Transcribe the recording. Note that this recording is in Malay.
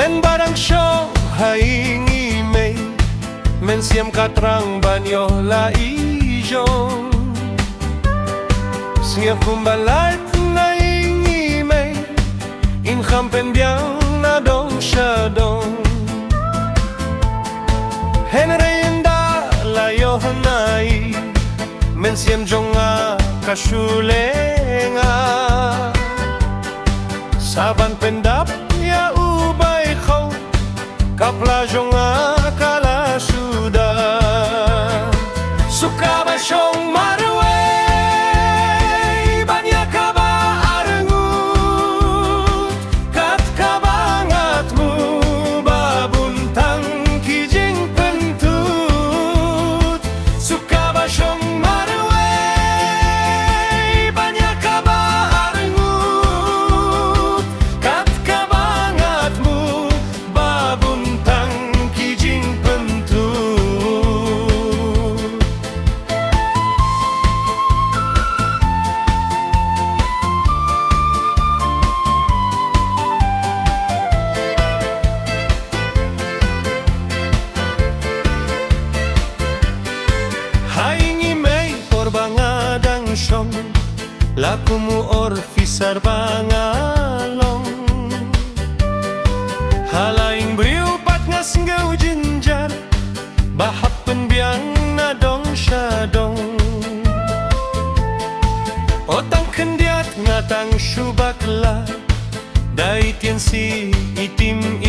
Men barang show haingi may men siam katrang banyo la ijo siya kumbalat na ingi may in kampen biang na dong siya dong henreinda layo hanay men siam jonga kasulenga saban pendap ya ubay kau kapla jonga kala suda suka ba syong marwe banya ka ba arengut kat kabangat mu babuntang kijing pentut suka ba syong marwe banya ka ba arengut kat kabangat mu babuntang kijing pentut haingi may korbangadang syong lakumu or fisar bangalong halaing briupat nga singgaw jinjar bahap penbiang na dong syadong otang kendiat ngatang syubakla dai tian si itim